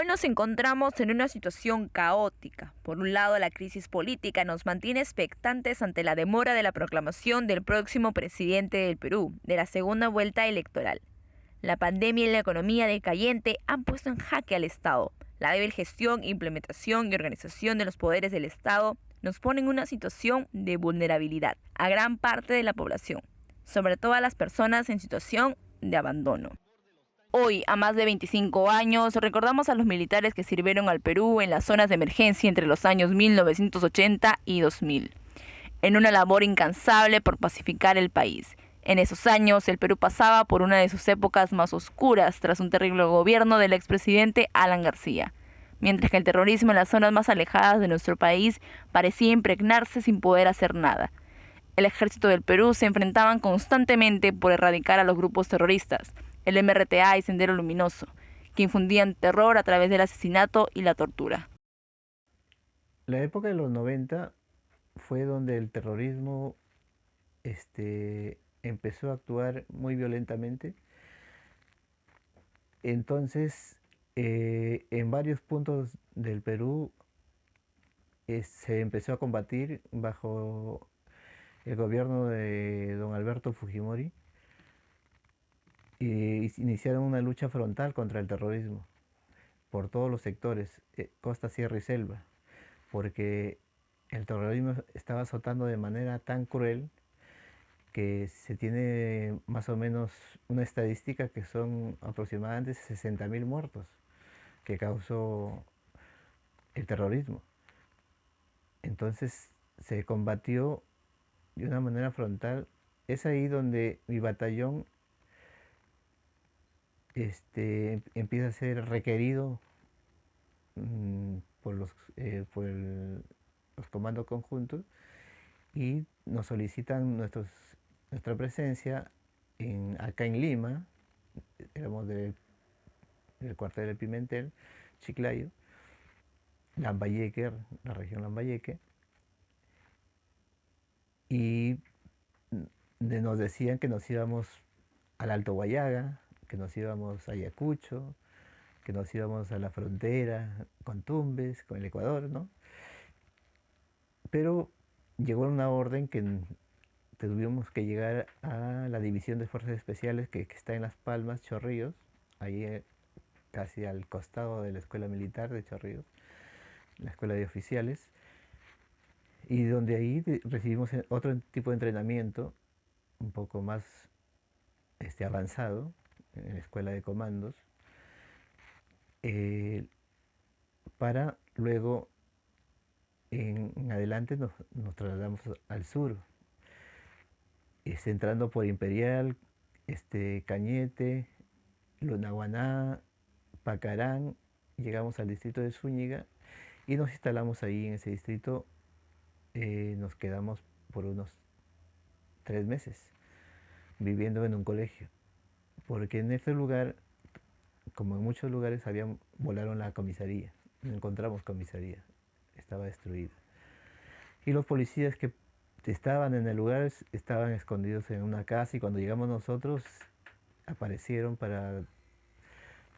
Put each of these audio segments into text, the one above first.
Hoy nos encontramos en una situación caótica. Por un lado, la crisis política nos mantiene expectantes ante la demora de la proclamación del próximo presidente del Perú, de la segunda vuelta electoral. La pandemia y la economía decayente han puesto en jaque al Estado. La débil gestión, implementación y organización de los poderes del Estado nos pone en una situación de vulnerabilidad a gran parte de la población, sobre todo a las personas en situación de abandono. Hoy, a más de 25 años, recordamos a los militares que sirvieron al Perú en las zonas de emergencia entre los años 1980 y 2000, en una labor incansable por pacificar el país. En esos años, el Perú pasaba por una de sus épocas más oscuras tras un terrible gobierno del expresidente Alan García, mientras que el terrorismo en las zonas más alejadas de nuestro país parecía impregnarse sin poder hacer nada. El ejército del Perú se enfrentaban constantemente por erradicar a los grupos terroristas, el MRTA y Sendero Luminoso, que infundían terror a través del asesinato y la tortura. La época de los 90 fue donde el terrorismo empezó a actuar muy violentamente. Entonces, en varios puntos del Perú se empezó a combatir bajo el gobierno de don Alberto Fujimori y iniciaron una lucha frontal contra el terrorismo por todos los sectores, costa, sierra y selva, porque el terrorismo estaba azotando de manera tan cruel que se tiene más o menos una estadística que son aproximadamente 60.000 muertos que causó el terrorismo. Entonces se combatió de una manera frontal. Es ahí donde mi batallón empieza a ser requerido por los comandos conjuntos y nos solicitan nuestra presencia acá en Lima. Éramos del cuartel de Pimentel, Chiclayo, Lambayeque, la región Lambayeque, y nos decían que nos íbamos al Alto Guayaga, que nos íbamos a Ayacucho, que nos íbamos a la frontera con Tumbes, con el Ecuador, ¿no? Pero llegó una orden que tuvimos que llegar a la División de Fuerzas Especiales que está en Las Palmas, Chorrillos, ahí casi al costado de la Escuela Militar de Chorrillos, la Escuela de Oficiales, y donde ahí recibimos otro tipo de entrenamiento un poco más avanzado, en la Escuela de Comandos, para luego en adelante nos trasladamos al sur, entrando por Imperial, Cañete, Lunahuaná, Pacarán, llegamos al distrito de Zúñiga y nos instalamos ahí en ese distrito. Nos quedamos por unos 3 meses viviendo en un colegio, porque en este lugar, como en muchos lugares, volaron la comisaría, no encontramos comisaría, estaba destruida. Y los policías que estaban en el lugar estaban escondidos en una casa y cuando llegamos nosotros aparecieron para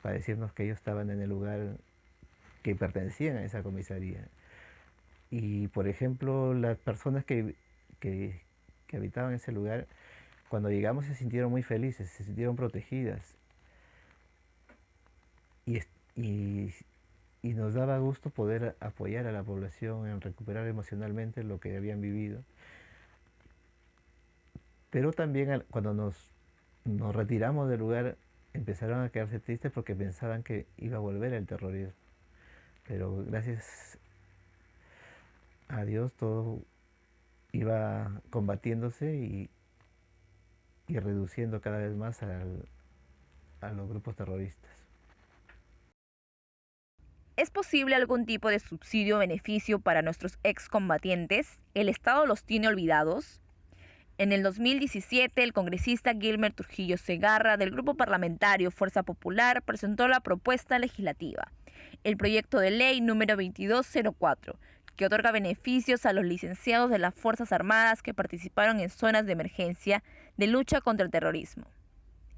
decirnos que ellos estaban en el lugar que pertenecían a esa comisaría. Y por ejemplo, las personas que habitaban ese lugar, cuando llegamos se sintieron muy felices, se sintieron protegidas. Y, y, y nos daba gusto poder apoyar a la población en recuperar emocionalmente lo que habían vivido. Pero también cuando nos retiramos del lugar empezaron a quedarse tristes porque pensaban que iba a volver el terrorismo. Pero gracias a Dios todo iba combatiéndose y reduciendo cada vez más a los grupos terroristas. ¿Es posible algún tipo de subsidio o beneficio para nuestros excombatientes? ¿El Estado los tiene olvidados? En el 2017, el congresista Gilmer Trujillo Segarra, del grupo parlamentario Fuerza Popular, presentó la propuesta legislativa, el proyecto de ley número 2204, que otorga beneficios a los licenciados de las Fuerzas Armadas que participaron en zonas de emergencia de lucha contra el terrorismo.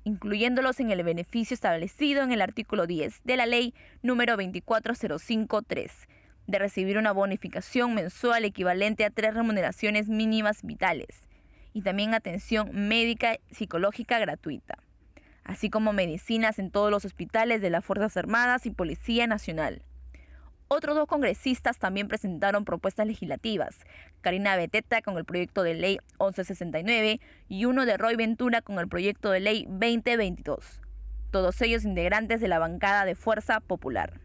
incluyéndolos en el beneficio establecido en el artículo 10 de la Ley número 24053, de recibir una bonificación mensual equivalente a 3 remuneraciones mínimas vitales, y también atención médica psicológica gratuita, así como medicinas en todos los hospitales de las Fuerzas Armadas y Policía Nacional. Otros 2 congresistas también presentaron propuestas legislativas, Karina Beteta con el proyecto de ley 1169 y uno de Roy Ventura con el proyecto de ley 2022, todos ellos integrantes de la bancada de Fuerza Popular.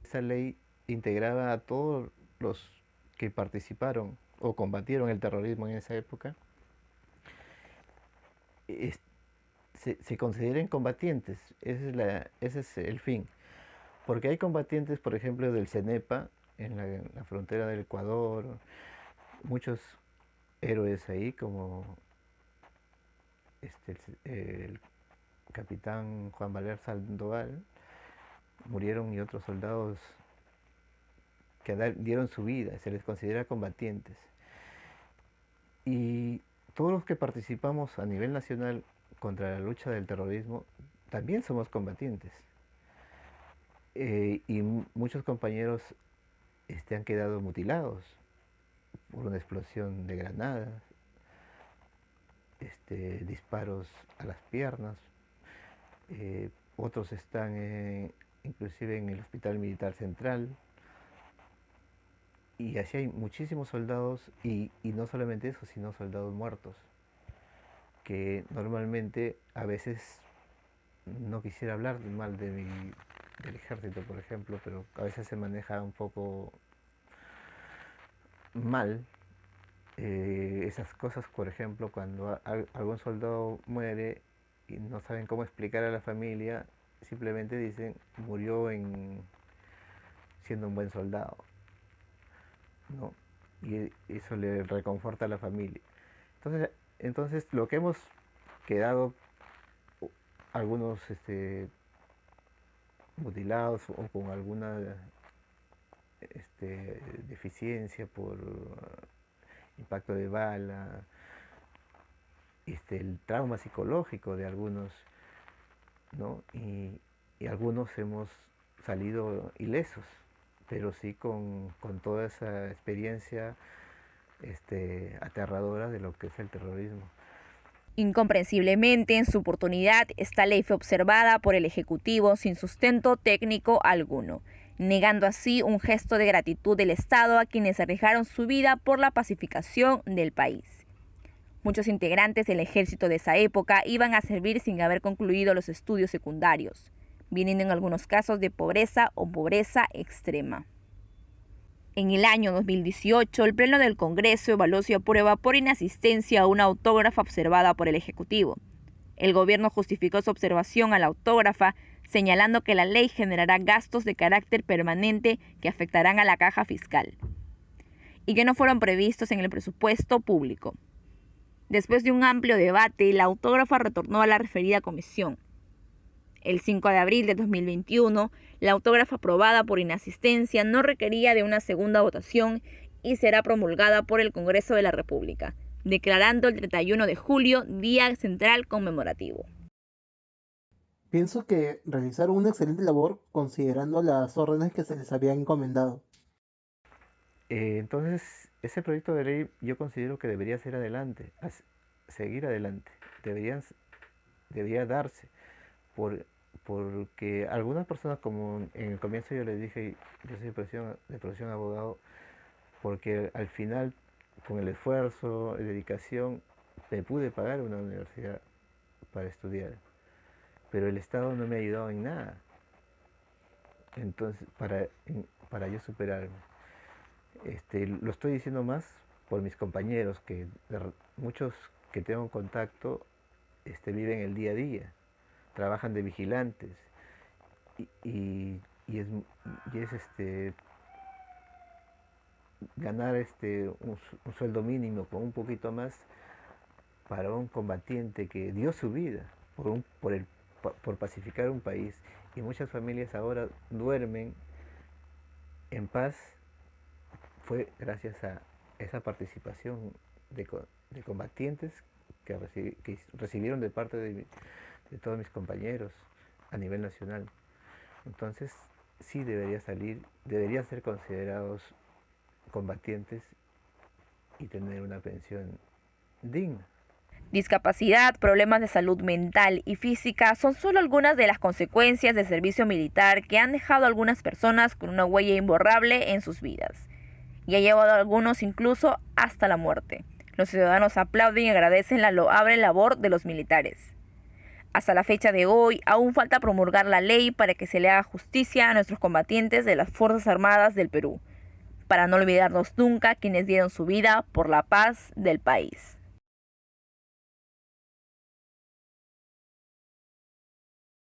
Esa ley integraba a todos los que participaron o combatieron el terrorismo en esa época, se consideren combatientes. Ese es el fin. Porque hay combatientes, por ejemplo, del CENEPA, en la frontera del Ecuador, muchos héroes ahí, como el capitán Juan Valer Sandoval, murieron, y otros soldados que dieron su vida, se les considera combatientes. Y todos los que participamos a nivel nacional contra la lucha del terrorismo también somos combatientes. Y muchos compañeros han quedado mutilados por una explosión de granadas, disparos a las piernas. Otros están inclusive en el Hospital Militar Central. Y así hay muchísimos soldados, y no solamente eso, sino soldados muertos, que normalmente a veces no quisiera hablar mal del ejército, por ejemplo, pero a veces se maneja un poco mal esas cosas. Por ejemplo, cuando algún soldado muere y no saben cómo explicar a la familia, simplemente dicen murió siendo un buen soldado, ¿no? Y eso le reconforta a la familia. Entonces lo que hemos quedado, algunos mutilados o con alguna deficiencia por impacto de bala, el trauma psicológico de algunos, ¿no? Y algunos hemos salido ilesos, pero sí con toda esa experiencia aterradora de lo que es el terrorismo. Incomprensiblemente, en su oportunidad, esta ley fue observada por el Ejecutivo sin sustento técnico alguno, negando así un gesto de gratitud del Estado a quienes arriesgaron su vida por la pacificación del país. Muchos integrantes del ejército de esa época iban a servir sin haber concluido los estudios secundarios, viniendo en algunos casos de pobreza o pobreza extrema. En el año 2018, el Pleno del Congreso evaluó si aprueba por inasistencia a una autógrafa observada por el Ejecutivo. El gobierno justificó su observación a la autógrafa, señalando que la ley generará gastos de carácter permanente que afectarán a la caja fiscal y que no fueron previstos en el presupuesto público. Después de un amplio debate, la autógrafa retornó a la referida comisión. El 5 de abril de 2021, la autógrafa aprobada por inasistencia no requería de una segunda votación y será promulgada por el Congreso de la República, declarando el 31 de julio Día Central Conmemorativo. Pienso que realizaron una excelente labor considerando las órdenes que se les habían encomendado. Entonces, ese proyecto de ley yo considero que debería ser seguir adelante, debería darse, porque algunas personas, como en el comienzo yo les dije, yo soy de profesión abogado, porque al final, con el esfuerzo y dedicación, me pude pagar una universidad para estudiar, pero el Estado no me ha ayudado en nada, entonces para yo superarme. Lo estoy diciendo más por mis compañeros, que muchos que tengo en contacto viven el día a día, trabajan de vigilantes, y es ganar un sueldo mínimo con un poquito más para un combatiente que dio su vida por pacificar un país. Y muchas familias ahora duermen en paz, fue gracias a esa participación de combatientes que recibieron de parte de todos mis compañeros a nivel nacional. Entonces, sí deberían ser considerados combatientes y tener una pensión digna. Discapacidad, problemas de salud mental y física son solo algunas de las consecuencias del servicio militar que han dejado a algunas personas con una huella imborrable en sus vidas y ha llevado a algunos incluso hasta la muerte. Los ciudadanos aplauden y agradecen la loable labor de los militares. Hasta la fecha de hoy, aún falta promulgar la ley para que se le haga justicia a nuestros combatientes de las Fuerzas Armadas del Perú, para no olvidarnos nunca quienes dieron su vida por la paz del país.